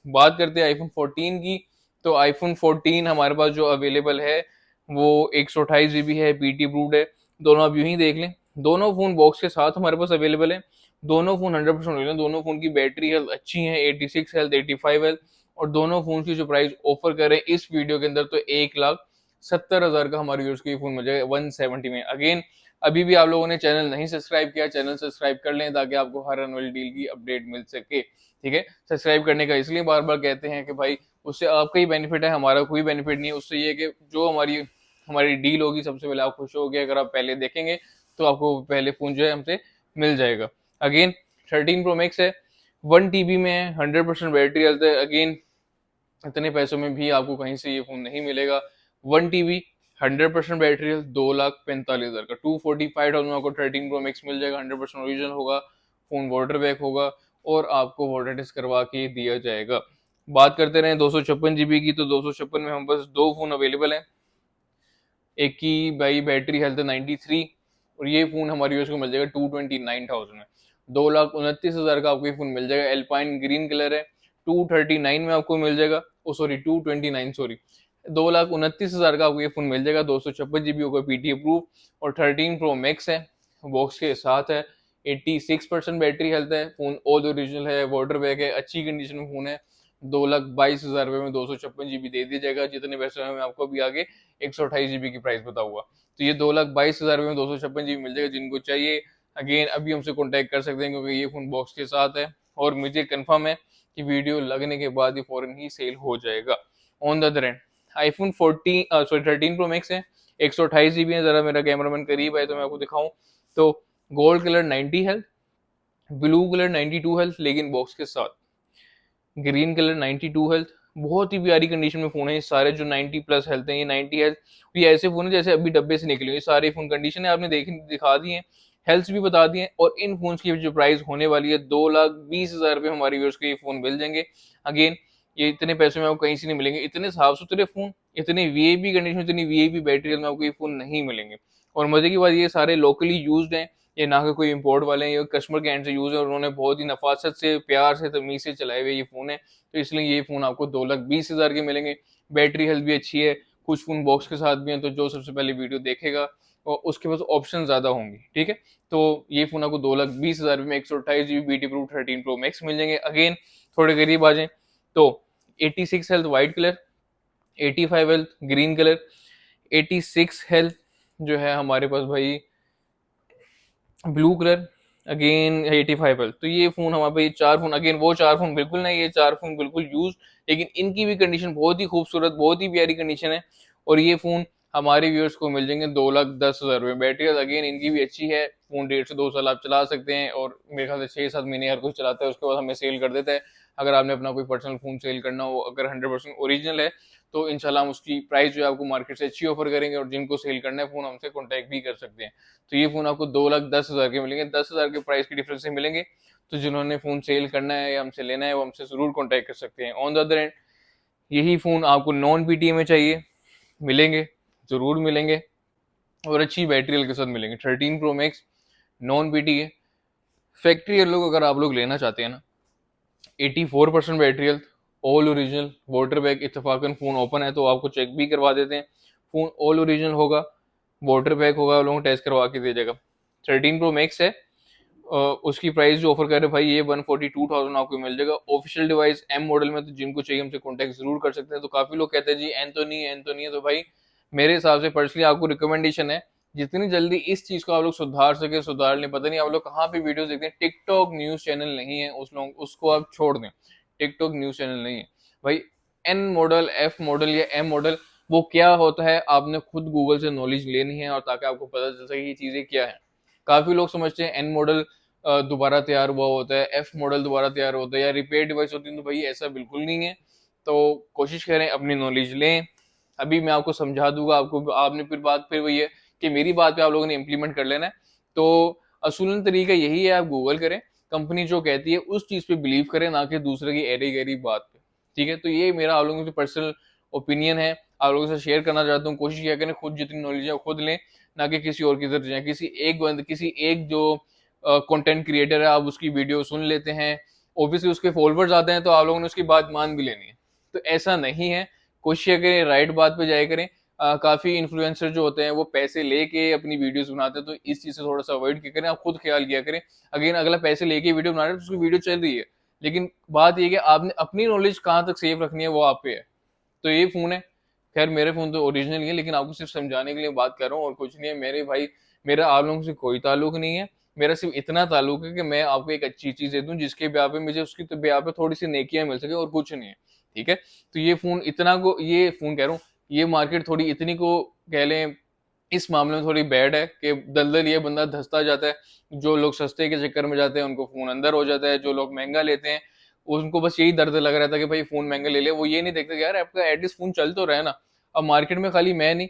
बात करते हैं आईफोन 14 की, तो आईफोन 14 हमारे पास जो अवेलेबल है वो 128 GB है, पीटी अप्रूव्ड है। दोनों आप यूं ही देख लें, दोनों फोन बॉक्स के साथ हमारे पास अवेलेबल है। दोनों फोन 100% ओरिजिनल, दोनों फोन की बैटरी हेल्थ अच्छी है, 86 हेल्थ, 85 हेल्थ। और दोनों फोन की जो प्राइस ऑफर कर रहे हैं इस वीडियो के अंदर, तो 1,70,000 का हमारे यूज की फोन मिल जाएगा 170 में। अगेन अभी भी आप लोगों ने चैनल नहीं सब्सक्राइब किया, चैनल सब्सक्राइब कर लें ताकि आपको हर आने वाली डील की अपडेट मिल सके। ठीक है, सब्सक्राइब करने का इसलिए बार बार कहते हैं कि भाई उससे आपका ही बेनिफिट है, हमारा कोई बेनिफिट नहीं है। उससे ये कि जो हमारी हमारी डील होगी सबसे पहले आप खुश होगे। अगर आप पहले देखेंगे तो आपको पहले फोन जो है हमसे मिल जाएगा। अगेन 13 प्रो मैक्स है, 1 TB में है, 100% बैटरी हेल्थ है। अगेन इतने पैसों में भी आपको कहीं से ये फोन नहीं मिलेगा। 1 TB 100% बैटरी हेल्थ, 2,45,000 का। 245,000 में आपको 13 प्रो मैक्स मिल जाएगा, 100% ओरिजिनल होगा, फोन वाटर बैक होगा, और आपको वाटर टेस्ट करवा के दिया जाएगा। बात करते रहे 256 GB की, तो 256 में हम बस 2 फोन अवेलेबल हैं। एक की भाई बैटरी हेल्थ है 93, और ये फोन हमारी यूज को मिल जाएगा 229,000 में। 2,29,000 का आपको ये फोन मिल जाएगा। एल्पाइन ग्रीन कलर है, 239 में आपको मिल जाएगा। ओ सॉरी 229 सॉरी, 2,29,000 का आपको ये फोन मिल जाएगा। 256 GB होगा, पीटी अप्रूव, और 13 प्रो मैक्स है, बॉक्स के साथ है। 86% बैटरी हेल्थ है, फोन ऑल ओरिजिनल है, वाटर बैक है, अच्छी कंडीशन में फोन है। 2,22,000 रुपये में 256 GB दे दिया जाएगा। जितने पैसे में आपको अभी आगे 128 GB की प्राइस बताऊंगा। तो ये 2,22,000 रुपये में 256 GB मिल जाएगा। जिनको चाहिए अगेन अभी हमसे कॉन्टैक्ट कर सकते हैं, क्योंकि ये फोन बॉक्स के साथ है, और मुझे कंफर्म है कि वीडियो लगने के बाद ये फौरन ही सेल हो जाएगा। On the other and iPhone 13 pro max है, 128 GB है। जरा मेरा कैमरामैन करीब है तो मैं आपको दिखाऊं, तो gold colour 90 health, blue colour 92 health लेकिन बॉक्स के साथ, ग्रीन कलर 92 हेल्थ। बहुत ही प्यारी कंडीशन में फोन है। ये सारे जो 90 प्लस हेल्थ हैं, ये 90 हेल्थ, ये ऐसे फोन है जैसे अभी डब्बे से निकले। ये सारे फोन कंडीशन है आपने दिखा दी है, हेल्थ भी बता दिए, और इन फोन की जो प्राइस होने वाली है 2,20,000 रुपये हमारे व्यूअर्स को ये फोन मिल जाएंगे। अगेन ये इतने पैसे में आपको कहीं से नहीं मिलेंगे, इतने साफ सुथरे फोन, इतने वीआईपी कंडीशन, इतनी वीआईपी बैटरी में आपको ये फोन नहीं मिलेंगे। और मजे की बात ये सारे लोकली यूज्ड हैं, ये ना कि कोई इम्पोर्ट वाले हैं, ये कस्टमर के एंड से यूज है और उन्होंने बहुत ही नफासत से, प्यार से, तमीज से चलाए हुए ये फोन है। तो इसलिए ये फोन आपको 2,20,000 के मिलेंगे। बैटरी हेल्थ भी अच्छी है, कुछ फोन बॉक्स के साथ भी हैं, तो जो सबसे पहले वीडियो देखेगा और उसके पास ऑप्शन ज्यादा होंगे, ठीक है। तो ये फोन आपको 2,20,000 में 128 GB BT Pro 13 Pro Max मिल जाएंगे। अगेन थोड़े करीब आ जाए तो 86 health white colour, 85 health green colour, 86 health जो है हमारे पास भाई ब्लू कलर, अगेन 85 हेल्थ। तो ये फोन हमारे पास, ये चार फोन, अगेन वो चार फोन बिल्कुल नहीं, ये चार फोन बिल्कुल यूज, लेकिन इनकी भी कंडीशन बहुत ही खूबसूरत, बहुत ही प्यारी कंडीशन है। और ये फोन हमारे व्यूअर्स को मिल जाएंगे 2,10,000 रुपये। बैटरी अगेन इनकी भी अच्छी है, फोन 1.5 से 2 साल आप चला सकते हैं, और मेरे ख्याल से 6-7 महीने हर कोई चलाता है, उसके बाद हमें सेल कर देता है। अगर आपने अपना कोई पर्सनल फोन सेल करना हो, अगर 100% ओरिजिनल है, तो इंशाल्लाह हम उसकी प्राइस जो है आपको मार्केट से अच्छी ऑफर करेंगे, और जिनको सेल करना है फोन हमसे कॉन्टैक्ट भी कर सकते हैं। तो ये फोन आपको 2,10,000 के मिलेंगे, 10,000 के प्राइस के डिफरेंस से मिलेंगे। तो जिन्होंने फोन सेल करना है या हमसे लेना है वो हमसे जरूर कॉन्टैक्ट कर सकते हैं। ऑन द अदर एंड यही फोन आपको नॉन पीटीए में चाहिए, मिलेंगे, जरूर मिलेंगे, और अच्छी बैटरी हेल्थ के साथ मिलेंगे। 13 Pro Max non PTA factory लोग अगर आप लोग लेना चाहते हैं ना, 84% battery health, all original, water bag, इत्तेफाकन फोन ओपन है तो आपको चेक भी करवा देते हैं। फोन ऑल ओरिजिनल होगा, वाटर बैग होगा, लोगों टेस्ट करवा के दे देगा। 13 Pro Max है, उसकी प्राइस जो ऑफर कर रहे हैं भाई, ये 142,000 आपको मिल जाएगा। ऑफिशियल डिवाइस एम मॉडल में, तो जिनको चाहिए हमसे कॉन्टैक्ट जरूर कर सकते हैं। तो काफी लोग कहते हैं जी एन तो नहीं है, एन तो नहीं है, तो भाई मेरे हिसाब से पर्सनली आपको रिकमेंडेशन है, जितनी जल्दी इस चीज को आप लोग सुधार सके सुधार लें। पता नहीं आप लोग कहाँ पे वीडियोस देखते हैं, टिकटॉक न्यूज चैनल नहीं है उस लोग, उसको आप छोड़ दें, टिकटॉक न्यूज चैनल नहीं है भाई। एन मॉडल, एफ मॉडल या एम मॉडल, वो क्या होता है आपने खुद गूगल से नॉलेज लेनी है, और ताकि आपको पता चल सके ये चीजें क्या है। काफी लोग समझते हैं एन मॉडल दोबारा तैयार हुआ होता है, एफ मॉडल दोबारा तैयार होता है, या रिपेयर डिवाइस होती है, तो भाई ऐसा बिल्कुल नहीं है। तो कोशिश करें अपनी नॉलेज लें। अभी मैं आपको समझा दूंगा, आपको आपने फिर बात फिर वही है कि मेरी बात पे आप लोगों ने इम्प्लीमेंट कर लेना है। तो असूलन तरीका यही है, आप गूगल करें, कंपनी जो कहती है उस चीज पे बिलीव करें, ना कि दूसरे की एरी गहरी बात पे, ठीक है। तो ये मेरा आप लोगों की पर्सनल ओपिनियन है, आप लोगों से शेयर करना चाहता हूँ। कोशिश किया करें खुद जितनी नॉलेज है खुद लें, ना कि किसी और की तरफ जाए। किसी एक जो कंटेंट क्रिएटर है, आप उसकी वीडियो सुन लेते हैं, ऑब्वियसली उसके फॉलोवर्स आते हैं, तो आप लोगों ने उसकी बात मान भी लेनी है। तो ऐसा नहीं है, कोशिश करें राइट बात पे जाया करें। काफी इन्फ्लुएंसर जो होते हैं वो पैसे लेके अपनी वीडियोस बनाते हैं, तो इस चीज से थोड़ा सा अवॉइड किया करें, आप खुद ख्याल किया करें। अगेन अगला पैसे लेके वीडियो बना रहा है तो उसकी वीडियो चल रही है, लेकिन बात ये कि आपने अपनी नॉलेज कहाँ तक सेव रखनी है वो आप पे है। तो ये फोन है, खैर मेरे फोन तो ओरिजिनल ही है, लेकिन आपको सिर्फ समझाने के लिए बात कर रहा हूँ और कुछ नहीं है मेरे भाई। मेरा आप लोगों से कोई ताल्लुक नहीं है, मेरा सिर्फ इतना ताल्लुक है कि मैं आपको एक अच्छी चीज दे दूं जिसके ब्याह पे मुझे उसकी तो ब्याह पे थोड़ी सी नेकियां मिल सके, और कुछ नहीं है, ठीक है। तो ये फोन इतना को, ये फोन कह रहा हूँ, ये मार्केट थोड़ी इतनी को कह लें इस मामले में थोड़ी बैड है कि दलदल ये बंदा धंसता जाता है। जो लोग सस्ते के चक्कर में जाते हैं उनको फोन अंदर हो जाता है, जो लोग महंगा लेते हैं उनको बस यही दर्द लग रहा था कि भाई फोन महंगा ले ले। वो ये नहीं देखते कि यार आपका एटलीस्ट फोन चल तो रहा है ना। अब मार्केट में खाली मैं नहीं,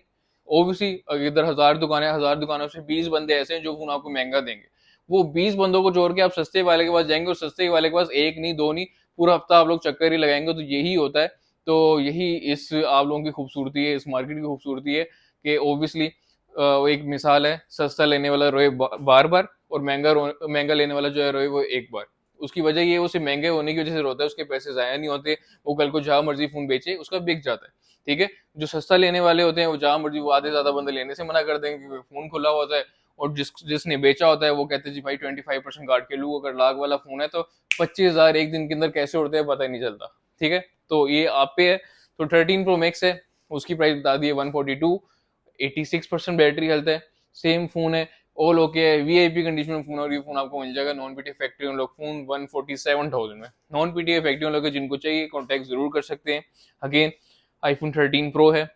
ओबियसली इधर 1,000 दुकानें, 1,000 दुकानों से 20 बंदे ऐसे हैं जो फोन आपको महंगा देंगे। वो 20 बंदों को जोड़ के आप सस्ते वाले के पास जाएंगे, और सस्ते वाले के पास एक नहीं दो नहीं, पूरा हफ्ता आप लोग चक्कर ही लगाएंगे। तो यही होता है। तो यही इस आप लोगों की खूबसूरती है, इस मार्केट की खूबसूरती है कि ओबियसली एक मिसाल है, सस्ता लेने वाला रोए बार बार, और महंगा लेने वाला जो है रोए वो एक बार। उसकी वजह ये उसे महंगे होने की वजह से रोता है, उसके पैसे जाया नहीं होते, वो कल को जहां मर्जी फोन बेचे उसका बिक जाता है, ठीक है। जो सस्ता लेने वाले होते हैं वो जहां मर्जी, वो आधे ज्यादा बंदे लेने से मना कर देंगे क्योंकि फोन खुला होता है। और जिसने बेचा होता है वो कहते हैं जी भाई 25% काट के लू, अगर लाख वाला फोन है तो 25,000 एक दिन के अंदर कैसे उड़ते हैं पता ही नहीं चलता, ठीक है। तो ये आप पे है। तो 13 Pro Max है, उसकी प्राइस बता दी है 142, 86% बैटरी हेल्थ है, सेम फोन है, ऑल ओके है, वीआईपी कंडीशन में फोन, और ये फोन आपको मिल जाएगा non PT factory on lock phone 147,000 में। Non PT factory on lock जिनको चाहिए कॉन्टैक्ट जरूर कर सकते हैं। अगेन आईफोन 13 प्रो है,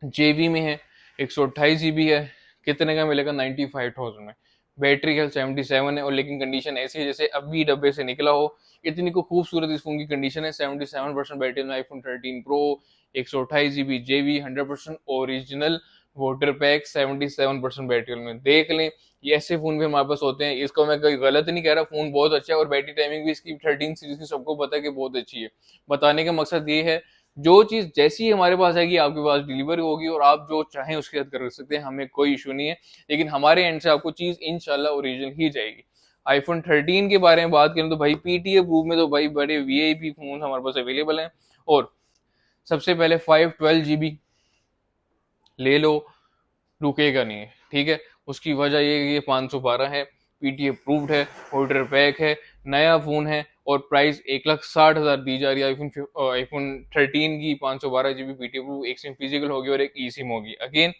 जेबी में है, 128 GB है, कितने का मिलेगा 95,000 में। बैटरी हेल्थ 77 है, और लेकिन कंडीशन ऐसी है जैसे अभी डब्बे से निकला हो, इतनी को खूबसूरत इस फोन की कंडीशन है। 77% बैटरी में आईफोन 13 प्रो, 128 GB जेबी, 100% ओरिजिनल वाटर पैक 77% बैटरी में, देख लें। ये ऐसे फोन भी हमारे पास होते हैं, इसको मैं कोई गलत नहीं कह रहा, फोन बहुत अच्छा है और बैटरी टाइमिंग भी इसकी 13 सीरीज की सबको पता है कि बहुत अच्छी है। बताने का मकसद ये है, जो चीज जैसी हमारे पास आएगी आपके पास डिलीवरी होगी और आप जो चाहें उसके साथ कर सकते हैं, हमें कोई इशू नहीं है। लेकिन हमारे एंड से आपको चीज इंशाल्लाह ओरिजिनल ही जाएगी। आईफोन 13 के बारे में बात करें तो भाई पीटीए प्रूफ में तो भाई बड़े वीआईपी फोन हमारे पास अवेलेबल हैं। और सबसे पहले 512 GB ले लो, रुकेगा नहीं है, ठीक है। उसकी वजह ये 512 है, पीटीए प्रूव्ड है, ऑर्डर पैक है, नया फोन है और प्राइस 1,60,000 दी जा रही है। आईफोन 13 की 512 GB पीटीए प्रूव, एक सिम फिजिकल होगी और एक ई सिम होगी। अगेन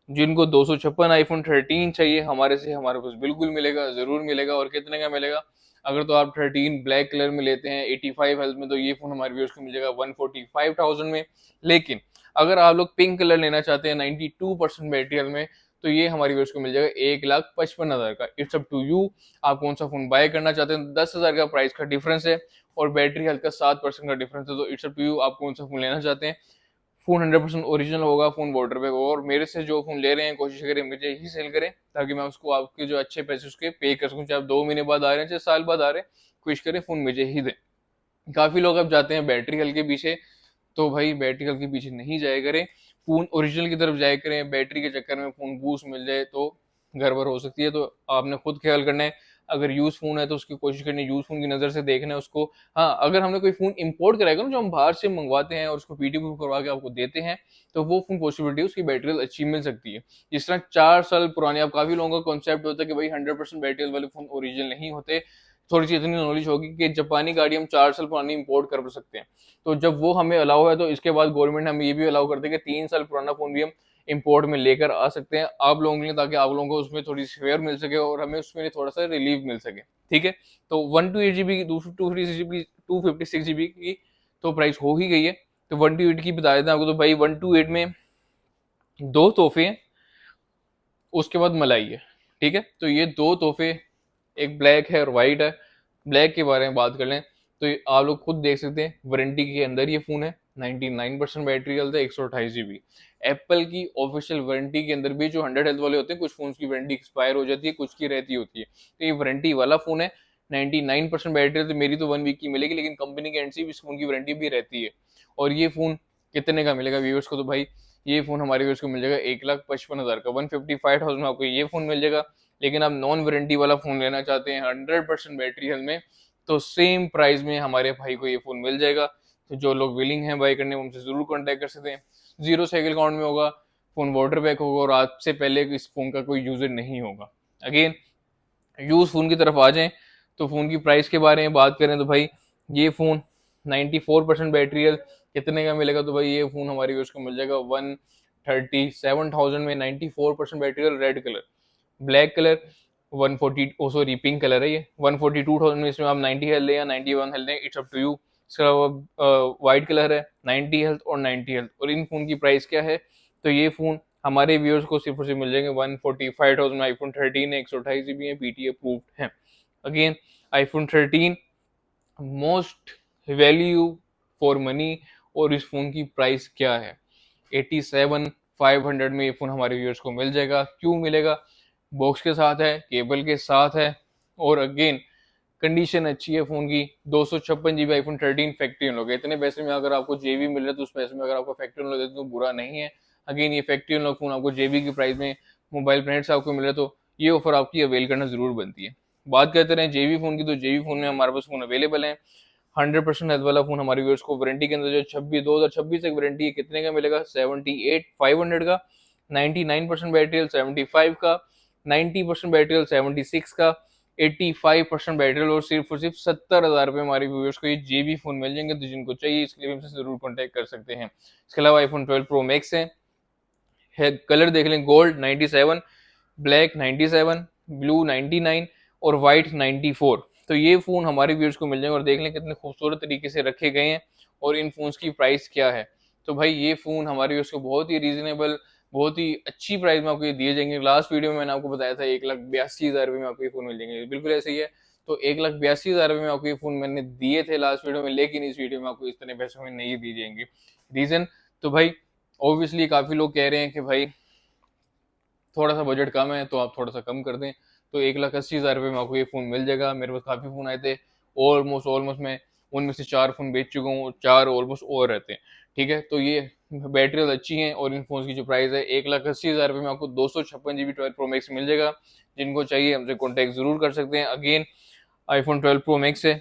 जिनको 256 आईफोन 13 चाहिए हमारे से, हमारे पास बिल्कुल मिलेगा, जरूर मिलेगा। और कितने का मिलेगा? अगर तो आप 13 ब्लैक कलर में लेते हैं 85 हेल्थ में, तो ये फोन हमारे व्यूअर्स को मिल जाएगा 145,000 में। लेकिन अगर आप लोग पिंक कलर लेना चाहते हैं 92% बैटरी हेल्थ में, तो ये हमारी व्यूअर्स को मिल जाएगा 1,55,000 का। इट्स अप टू यू, आप कौन सा फोन बाय करना चाहते हैं। 10,000 का प्राइस का डिफरेंस है और बैटरी हेल्थ का 7% का डिफरेंस है, तो इट्स अप टू यू, आप कौन सा फोन लेना चाहते हैं। फोन 100% ओरिजिनल होगा, फोन वाटर बैग होगा। और मेरे से जो फोन ले रहे हैं कोशिश करें मुझे ही सेल करें, ताकि मैं उसको आपके जो अच्छे पैसे उसके पे कर सकूं, चाहे आप 2 महीने बाद आ रहे हैं चाहे साल बाद आ रहे हैं, कोशिश करें फोन मुझे ही दें। काफी लोग अब जाते हैं बैटरी हेल्थ के पीछे, तो भाई बैटरी हेल्थ के पीछे नहीं जाया करें, फोन ओरिजिनल की तरफ जाया करें। बैटरी के चक्कर में फोन बूस्ट मिल जाए तो गड़बड़ हो सकती है, तो आपने खुद ख्याल करना है। अगर यूज फोन है तो उसकी कोशिश करनी है यूज फोन की नजर से देखना है उसको। हाँ, अगर हमने कोई फोन इंपोर्ट कराएगा ना, जो हम बाहर से मंगवाते हैं और उसको पीडी प्रूफ करवा के आपको देते हैं, तो वो फोन पॉसिबिलिटी उसकी बैटरी अच्छी मिल सकती है। जिस तरह 4 साल पुराने, अब काफी लोगों का कॉन्सेप्ट होता है कि भाई 100% बैटरी वाले फोन ओरिजिनल नहीं होते। थोड़ी सी इतनी नॉलेज होगी कि जापानी गाड़ी हम 4 साल पुरानी इंपोर्ट कर सकते हैं, तो जब वो हमें अलाउ है तो इसके बाद गवर्नमेंट हमें ये भी अलाउ करते हैं कि 3 साल पुराना फोन भी हम इंपोर्ट में लेकर आ सकते हैं आप लोगों के लिए, ताकि आप लोगों को उसमें थोड़ी फेयर मिल सके और हमें उसमें थोड़ा सा रिलीफ मिल सके, ठीक है। तो 128 GB की, 256 GB की तो प्राइस हो ही गई है। तो 128 की बता देते हैं आपको, तो भाई 128 में 2 तोहफे हैं, उसके बाद मलाई है, ठीक है। तो ये 2 तोहफे, एक ब्लैक है और व्हाइट है। ब्लैक के बारे में बात कर लें तो आप लोग खुद देख सकते हैं, वारंटी के अंदर ये फोन है, 99% बैटरी हेल्थ है, 128 GB। एप्पल की ऑफिशियल वारंटी के अंदर भी जो 100 हेल्थ वाले होते हैं, कुछ फोन की वारंटी एक्सपायर हो जाती है, कुछ की रहती होती है, तो ये वारंटी वाला फोन है। 99% बैटरी तो मेरी तो 1 वीक की मिलेगी, लेकिन कंपनी के एंड से इस फोन की वारंटी भी रहती है। और ये फोन कितने का मिलेगा व्यूअर्स को? तो भाई ये फोन हमारे व्यूअर्स को मिल जाएगा 1,55,000 का, 155,000 में आपको ये फोन मिल जाएगा। लेकिन आप नॉन वारंटी वाला फोन लेना चाहते हैं 100% बैटरी हेल्थ में, तो सेम प्राइस में हमारे भाई को ये फोन मिल जाएगा। तो जो लोग विलिंग हैं बाय करने, उनसे जरूर कॉन्टेक्ट कर सकते हैं। 0 साइकिल काउंट में होगा, फोन वाटर बैक होगा और आज से पहले इस फोन का कोई यूजर नहीं होगा। अगेन यूज फोन की तरफ आ जाएं तो फोन की प्राइस के बारे में बात करें तो भाई ये फोन 94% बैटरी हेल्थ कितने का मिलेगा? तो भाई ये फोन हमारी यूज को मिल जाएगा 137,000 में, 94% battery health, red colour. Black colour 140, ओ सॉरी पिंक कलर है ये, 142,000 में। इसमें आप 90 हेल्थ लें या 91 हेल्थ लें, इट्स अप टू यू। इसके अलावा व्हाइट कलर है, 90 हेल्थ और 90 हेल्थ। और इन फोन की प्राइस क्या है? तो ये फोन हमारे व्यूअर्स को सिर्फ और सिर्फ मिल जाएंगे 145,000 में। आईफोन 13 है, 128 GB है, पीटीए अप्रूव्ड है। Again iPhone 13 most value for money. और इस फोन की प्राइस क्या है? 87,500 में ये फोन हमारे व्यूअर्स को मिल जाएगा। क्यों मिलेगा? बॉक्स के साथ है, केबल के साथ है, और अगेन कंडीशन अच्छी है फोन की। 256 GB आईफोन 13 फैक्ट्री अनलॉक है। इतने पैसे में अगर आपको जेबी मिल रहा है तो उस पैसे में अगर आपको फैक्ट्री अनलॉक देते तो बुरा नहीं है। अगेन ये फैक्ट्री अनलॉक फोन आपको जेबी की प्राइस में मोबाइल ब्रांड से आपको मिल रहा है, तो ये ऑफर आपकी अवेल करना जरूर बनती है। बात करते रहे जेबी फोन की, तो जेबी फोन में हमारे पास फोन अवेलेबल है। 100% हेल्थ वाला फोन हमारे व्यूअर्स को वारंटी के अंदर जो 2026 तक वारंटी है, कितने का मिलेगा? 78,500 का। 99% बैटरी हेल्थ 75 का, 90% बैटरी हेल्थ 76 का, 85% बैटरी और सिर्फ 70,000 रुपये हमारे व्यूअर्स को ये जेबी फोन मिल जाएंगे। तो जिनको चाहिए इसके लिए हमसे जरूर कॉन्टेक्ट कर सकते हैं। इसके अलावा आईफोन 12 प्रो मैक्स है कलर देख लें, गोल्ड 97, ब्लैक 97, ब्लू 99 और व्हाइट 94। तो ये फोन हमारे व्यूअर्स को मिल जाएंगे। और देख लें कितने खूबसूरत तरीके से रखे गए हैं और इन फोन्स की प्राइस क्या है। तो भाई ये फोन हमारे व्यूअर्स को बहुत ही रीजनेबल, बहुत ही अच्छी प्राइस में आपको ये दिए जाएंगे। लास्ट वीडियो में मैंने आपको बताया था 1,82,000 रुपये में आपको ये फोन मिल जाएंगे, बिल्कुल ऐसे ही है। तो 1,82,000 रुपये में आपको ये फोन मैंने दिए थे लास्ट वीडियो में, लेकिन इस वीडियो में आपको इस पैसों में नहीं दिए जाएंगे। रीजन तो भाई ऑब्वियसली काफी लोग कह रहे हैं कि भाई थोड़ा सा बजट कम है तो आप थोड़ा सा कम कर दें, तो 1,80,000 रुपये में आपको ये फ़ोन मिल जाएगा। मेरे पास काफ़ी फ़ोन आए थे, ऑलमोस्ट मैं उनमें से 4 फ़ोन बेच चुका हूँ, 4 ऑलमोस्ट और रहते हैं, ठीक है। तो ये बैटरीज अच्छी हैं और इन फ़ोन्स की जो प्राइस है 1,80,000 रुपये में आपको 256 जीबी 12 प्रो मैक्स मिल जाएगा। जिनको चाहिए हमसे कॉन्टैक्ट ज़रूर कर सकते हैं। अगेन आईफोन 12 प्रो मैक्स है,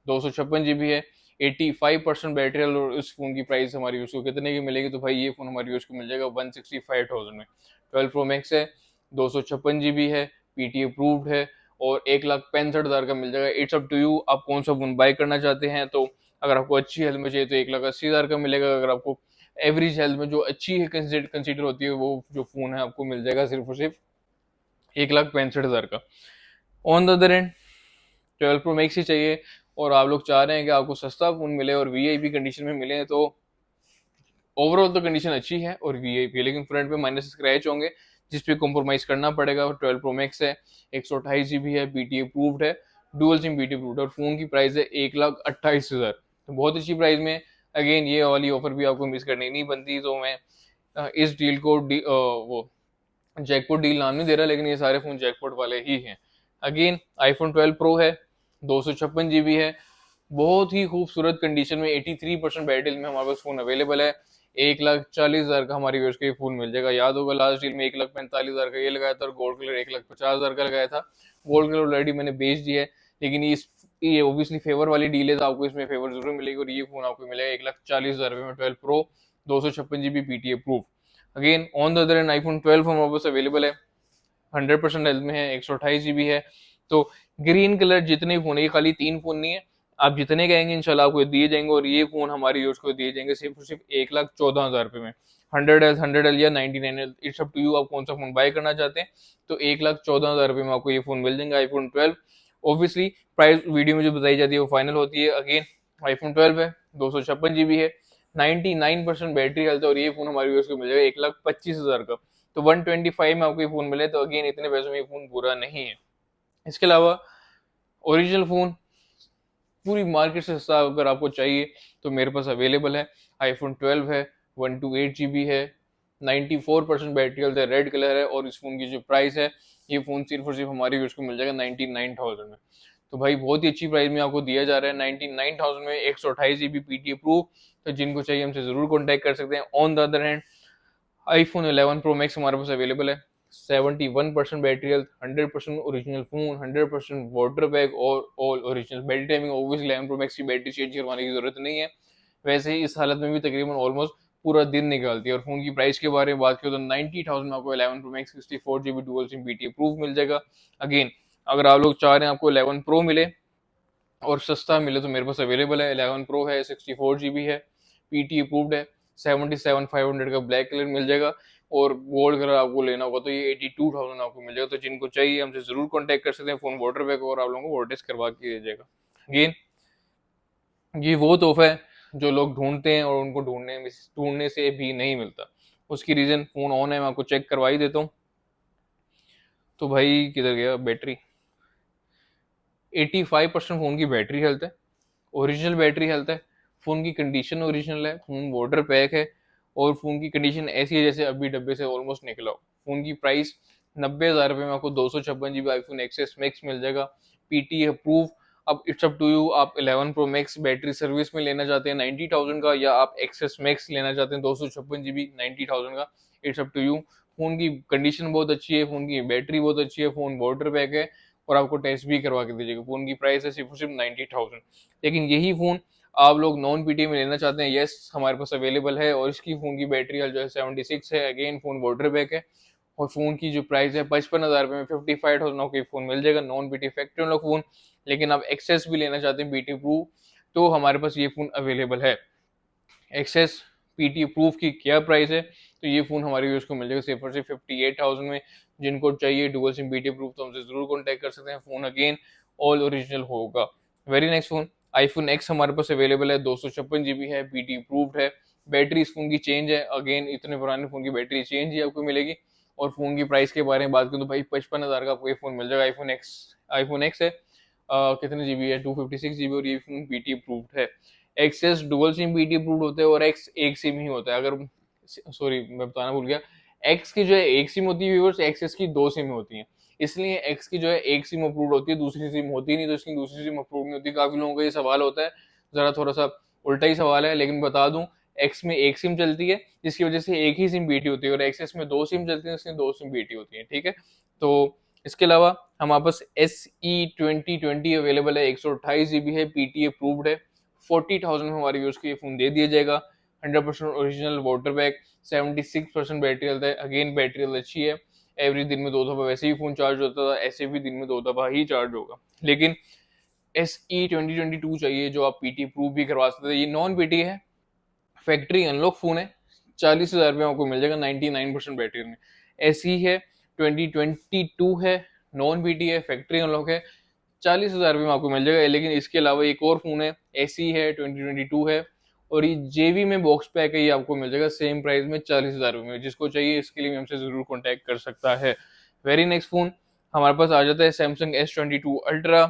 256 जीबी है, 85% बैटरी हेल्थ, और इस फोन की प्राइस हमारी यूज को कितने की मिलेगी, तो भाई ये फोन हमारी यूज को मिल जाएगा 165,000 में। 12 प्रो मैक्स है, 256 जीबी है, पीटी अप्रूव्ड है, और 1,65,000 का मिल जाएगा। इट्स अप टू यू, आप कौन सा फोन बाय करना चाहते हैं। तो अगर आपको अच्छी हेल्थ में चाहिए तो 1,80,000 का मिलेगा। अगर आपको एवरेज हेल्थ में जो अच्छी है कंसिडर होती है, वो जो फोन है आपको मिल जाएगा सिर्फ और सिर्फ 1,65,000 का। On the other end 12 Pro Max ही चाहिए और आप लोग चाह रहे हैं कि आपको सस्ता फोन मिले और वीआईपी कंडीशन में मिले, तो ओवरऑल तो कंडीशन अच्छी है और वीआईपी है, लेकिन फ्रंट पे माइनस स्क्रैच होंगे जिसपे कॉम्प्रोमाइज करना पड़ेगा। 12 प्रो मैक्स है, 128 जीबी है, बीटी अप्रूव्ड है, डुअल सिम बीटी अप्रूव्ड है, और फोन की प्राइस है 1,28,000, तो बहुत अच्छी प्राइस में। अगेन ये वाली ऑफर भी आपको मिस करनी नहीं बनती, तो मैं इस डील को वो जैकपॉट डील नाम नहीं दे रहा, लेकिन ये सारे फोन जैकपॉट वाले ही हैं। अगेन आईफोन 12 प्रो है, 256 जीबी है, बहुत ही खूबसूरत कंडीशन में, 83% बैटरी में हमारे पास फोन अवेलेबल है। 1,40,000 का हमारी यूएस का ये फोन मिल जाएगा। याद होगा लास्ट डील में 1,45,000 का ये लगाया था और गोल्ड कलर 1,50,000 का लगाया था। गोल्ड कलर ऑलरेडी मैंने बेच दिया है, लेकिन ये ओब्वियसली फेवर वाली डील है, तो आपको इसमें फेवर जरूर मिलेगी, और ये फोन आपको मिलेगा 1,40,000 रुपये में 12 pro, 256 GB PT approve. Again on the other and iPhone 12 हमारे पास अवेलेबल है, 100% हेल्थ में है, 128 जीबी है। तो ग्रीन कलर जितने फोन है, ये खाली 3 फोन नहीं है, आप जितने कहेंगे इंशाल्लाह आपको दिए जाएंगे, और ये फोन हमारी यूज को दिए जाएंगे सिर्फ और सिर्फ 1,14,000 रुपये में। 100 एल या 99 L, it's up to you, आप कौन सा फोन बाय करना चाहते हैं। तो 1,14,000 रुपये में आपको ये फोन मिल जाएंगे आईफोन 12। ऑब्वियसली प्राइस वीडियो में जो बताई जाती है वो फाइनल होती है। अगेन आईफोन 12 है, 256 जीबी है, 99% बैटरी हेल्थ है, और ये फोन हमारी यूज को मिल जाएगा 1,25,000 का। तो 125 में आपको ये फोन मिले, तो अगेन इतने पैसों में ये फोन बुरा नहीं है। इसके अलावा ओरिजिनल फोन पूरी मार्केट से सस्ता अगर आपको चाहिए तो मेरे पास अवेलेबल है। आईफोन 12 है, 128 जीबी है, 94% बैटरी हेल्थ है, रेड कलर है, और इस फोन की जो प्राइस है, ये फोन सिर्फ और सिर्फ हमारे यूज को मिल जाएगा 99,000 में। तो भाई बहुत ही अच्छी प्राइस में आपको दिया जा रहा है 99,000 में, 128 जीबी पीटी अप्रूव। तो जिनको चाहिए हमसे जरूर कॉन्टेक्ट कर सकते हैं। On the other hand iPhone 11 pro Max हमारे पास अवेलेबल है, 71% battery health, 100% original phone, 100% water bag, और all original battery timing. Obviously 11 pro Max की बैटरी चेंज करवाने की जरूरत नहीं है, वैसे ही इस हालत में भी तकरीबन ऑलमोस्ट पूरा दिन निकालती है। और फोन की प्राइस के बारे में बात करें तो 90,000 में आपको 11 pro Max 64 GB dual SIM PTA approve मिल जाएगा। अगेन अगर आप लोग चाह रहे हैं आपको 11 प्रो मिले और सस्ता मिले, तो मेरे पास अवेलेबल है। 11 प्रो है, 64 जीबी है, पीटी अप्रूव्ड है, 77,500 का ब्लैक कलर मिल जाएगा, और गोल्ड कलर आपको लेना होगा तो ये 82,000 आपको मिल जाएगा। तो जिनको चाहिए हमसे जरूर कॉन्टेक्ट कर सकते हैं। फोन वाटर बैग और आप लोगों को वाटर करवा के दिया जाएगा। अगेन ये वो तोहफा है जो लोग ढूंढते हैं और उनको ढूंढने से भी नहीं मिलता। उसकी रीजन फोन ऑन है, मैं आपको चेक करवा ही देता हूँ। तो भाई किधर गया बैटरी, 85% फोन की बैटरी हेल्थ है, ओरिजिनल बैटरी हेल्थ है, फोन की कंडीशन ओरिजिनल है, फोन वाटर पैक है, और फोन की कंडीशन ऐसी है जैसे अभी डब्बे से ऑलमोस्ट निकला हो। फोन की प्राइस 90,000 रुपये में आपको 256 जीबी आईफोन एक्सेस मैक्स मिल जाएगा, पीटी अप्रूव। अब इट्स अप टू यू, आप 11 प्रो मैक्स बैटरी सर्विस में लेना चाहते हैं 90,000 का, या आप एक्सेस मैक्स लेना चाहते हैं 256 जीबी 90,000 का, इट्स अप टू यू। फोन की कंडीशन बहुत अच्छी है, फोन की बैटरी बहुत अच्छी है, फोन वाटर पैक है, और आपको टेस्ट भी करवा के दीजिएगा। फोन की प्राइस है सिर्फ 90,000। लेकिन यही फोन आप लोग नॉन पीटी में लेना चाहते हैं, यस हमारे पास अवेलेबल है, और इसकी फोन की बैटरी हेल्थ जो है 76 है। अगेन फोन वाटर बैक है, और फोन की जो प्राइस है 55,000 रुपये में 55,000 का फोन मिल जाएगा, नॉन पीटी फैक्ट्री वाला फोन। लेकिन आप एक्सेस भी लेना चाहते हैं बीटी प्रूफ, तो हमारे पास ये फोन अवेलेबल है। एक्सेस पीटी प्रूफ की क्या प्राइस है, तो ये फोन हमारे यूज को मिल जाएगा सिर्फ और सिर्फ 58,000 में। जिनको चाहिए डुअल सिम बीटी प्रूफ तो हमसे जरूर कॉन्टेक्ट कर सकते हैं। फोन अगेन ऑल ओरिजिनल होगा। Very next phone iPhone x हमारे पास अवेलेबल है, 256 जीबी है, बीटी अप्रूव्ड है। बैटरी इस फोन की चेंज है, अगेन इतने पुराने फोन की बैटरी चेंज ही आपको मिलेगी। और फोन की प्राइस के बारे में बात करूँ तो भाई 55,000 का आपको ये फोन मिल जाएगा। आईफोन एक्स है, कितने जीबी है, 256 जीबी, और ये फोन बीटी अप्रूव्ड है। Access dual SIM BT approved होता है, और एक्स एक सिम ही होता है। अगर सॉरी मैं बताना भूल गया, एक्स की जो है एक सिम होती है व्यूअर्स, एक्स की 2 सिम होती हैं, इसलिए एक्स की जो है एक सिम अप्रूव होती है, दूसरी सिम होती नहीं, तो इसकी दूसरी सिम अप्रूव नहीं होती। काफी लोगों का ये सवाल होता है, जरा थोड़ा सा उल्टा ही सवाल है, लेकिन बता दूं, एक्स में एक सिम चलती है जिसकी वजह से एक ही सिम बीटी होती है, और एक्सएस में 2 सिम चलती है इसलिए 2 सिम बीटी होती है, ठीक है। तो इसके अलावा हमारे पास SE2020 अवेलेबल है, 128 GB है, पीटी अप्रूव्ड है, 40,000 में हमारे यूज को ये फोन दे दिया जाएगा। 100% original water back, 76% battery health है, अगेन बैटरी हेल्थ अच्छी है, एवरी दिन में 2 दफा वैसे ही फोन चार्ज होता था, ऐसे भी दिन में 2 दफा ही चार्ज होगा। लेकिन SE2022 चाहिए जो आप पीटी प्रूव भी करवा सकते हैं, ये नॉन पीटी है, फैक्ट्री अनलॉक फोन है, 40,000 रुपये आपको मिल जाएगा 99% बैटरी में। SE है 2022 है, नॉन पीटी है, फैक्ट्री अनलॉक है, 40,000 रुपये में आपको मिल जाएगा। लेकिन इसके अलावा एक और फोन है, SE है 2022 है, और ये JV में बॉक्स पैक है, ये आपको मिल जाएगा सेम प्राइस में 40,000 रुपये में। जिसको चाहिए इसके लिए हमसे जरूर कॉन्टैक्ट कर सकता है। वेरी नेक्स्ट फोन हमारे पास आ जाता है सैमसंग S22 अल्ट्रा।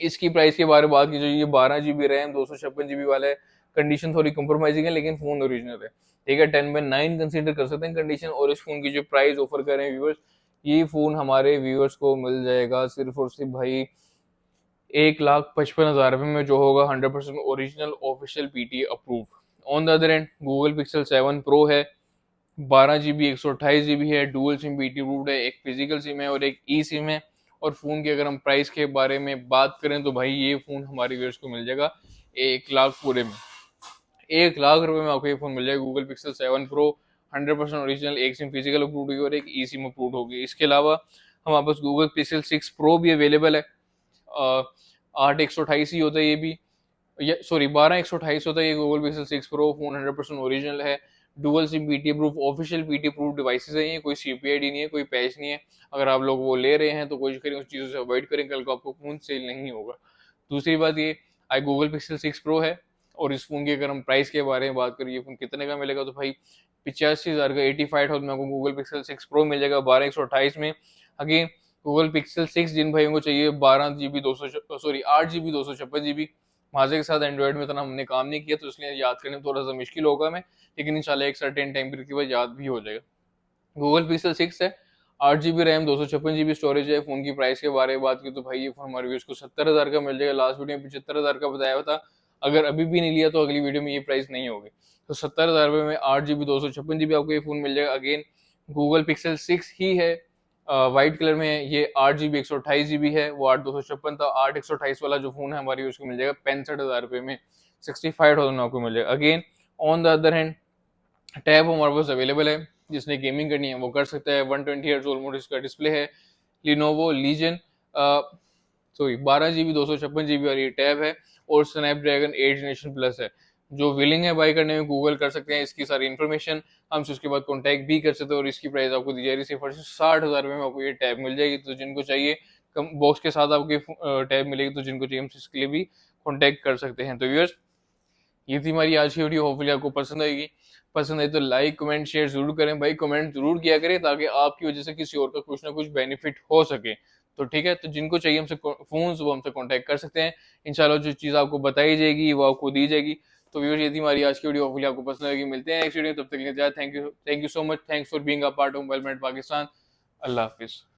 इसकी प्राइस के बारे में बात की जाए, ये 12 GB रैम 256 GB वाला है, कंडीशन थोड़ी कॉम्प्रोमाइजिंग है लेकिन फोन ओरिजिनल है, ठीक है। 10/9 कंसीडर कर सकते हैं कंडीशन। और इस फोन की जो प्राइस ऑफर कर रहे हैं व्यूअर्स, ये फोन हमारे व्यूअर्स को मिल जाएगा सिर्फ और सिर्फ भाई 1,55,000 रुपये में, जो होगा 100% original official PTA approve. On the other and Google pixel 7 pro है, 12 GB 128 GB है, डुअल सिम पीटी अप्रूव्ड है, एक फिजिकल सिम है और एक ई सिम है। और फोन की अगर हम प्राइस के बारे में बात करें तो भाई ये फोन हमारे व्यूअर्स को मिल जाएगा 1 लाख पूरे में, 1 लाख रुपए में आपको ये फोन मिल जाएगा गूगल पिक्सल 7 प्रो, 100% ओरिजिनल, एक सिम फिजिकल अप्रूव्ड होगी और एक ई सिम अप्रूव्ड होगी। इसके अलावा हमारे पास गूगल पिक्सल 6 प्रो भी अवेलेबल है, 8/128 ही होता है ये भी, सॉरी 12/128 होता है ये Google Pixel 6 Pro phone, 100% original है, dual SIM PTA approve, official PTA approve devices है ये, कोई CPID नहीं है, कोई पैच नहीं है। अगर आप लोग वो ले रहे हैं तो कोशिश करें उस चीज़ों से अवॉइड करें, कल को आपको फोन सेल नहीं होगा। दूसरी बात ये, आई गूगल पिक्सल 6 प्रो है, और इस फोन की अगर हम प्राइस के बारे में बात करें, ये फोन कितने का मिलेगा, तो भाई 85,000 का, 85,000 में आपको गूगल पिक्सल 6 प्रो मिल जाएगा 12/128 में। अगेन गूगल पिक्सल 6 जिन भाइयों को चाहिए 8 GB 256 GB, माजे के साथ एंड्रॉइड में इतना हमने काम नहीं किया तो इसलिए याद करने में थोड़ा सा मुश्किल होगा हमें, लेकिन इंशाल्लाह एक सर्टेन टाइम पीरियड के बाद याद भी हो जाएगा। गूगल पिक्सल 6 है, 8 GB रैम 256 GB स्टोरेज है। फोन की प्राइस के बारे में बात की तो भाई ये फोन हमारे व्यूअर्स को 70,000 का मिल जाएगा, लास्ट वीडियो में 75,000 का बताया हुआ था, अगर अभी भी नहीं लिया तो अगली वीडियो में ये प्राइस नहीं होगी। तो 70,000 रुपये में 8 GB 256 GB आपको ये फोन मिल जाएगा। अगेन गूगल पिक्सल 6 ही है, व्हाइट कलर में है, ये 8 GB 128 GB है, वो 8/256 था, 8/128 वाला जो फोन है हमारे यूज को मिल जाएगा 65,000 रुपये में, 65,000 आपको मिल जाएगा। Again on the other hand tab हमारे पास अवेलेबल है, जिसने गेमिंग करनी है वो कर सकता है, 120 Hz ऑलमोस्ट इसका डिस्प्ले है, Lenovo Legion, sorry 12 GB 256 GB वाली टैब है, और स्नैपड्रैगन 8 जनरेशन प्लस है। जो विलिंग है बाई करने में गूगल कर सकते हैं, इसकी सारी इन्फॉर्मेशन हमसे उसके बाद कॉन्टैक्ट भी कर सकते हैं, और इसकी प्राइस आपको दी जा रही है सिर्फ 60,000 रुपये में आपको ये टैब मिल जाएगी। तो जिनको चाहिए कम बॉक्स के साथ आपकी टैब मिलेगी, तो जिनको चाहिए हमसे इसके लिए भी कॉन्टैक्ट कर सकते हैं। तो व्यूअर्स ये थी हमारी आज की वीडियो, होपफुली आपको पसंद आएगी। पसंद आई तो लाइक कमेंट शेयर जरूर करें भाई, कमेंट जरूर किया करें ताकि आपकी वजह से किसी और का कुछ ना कुछ बेनिफिट हो सके। तो ठीक है, तो जिनको चाहिए हमसे फोन वो हमसे कांटेक्ट कर सकते हैं, इंशाल्लाह जो चीज़ आपको बताई जाएगी वो आपको दी जाएगी। तो व्यूअर्स ये थी हमारी आज की वीडियो, होपफुली आपको पसंद आएगी। मिलते हैं नेक्स्ट वीडियो, तब तक के लिए thank you so much, thanks for being a part of mobile Pakistan. अल्लाह हाफिज़।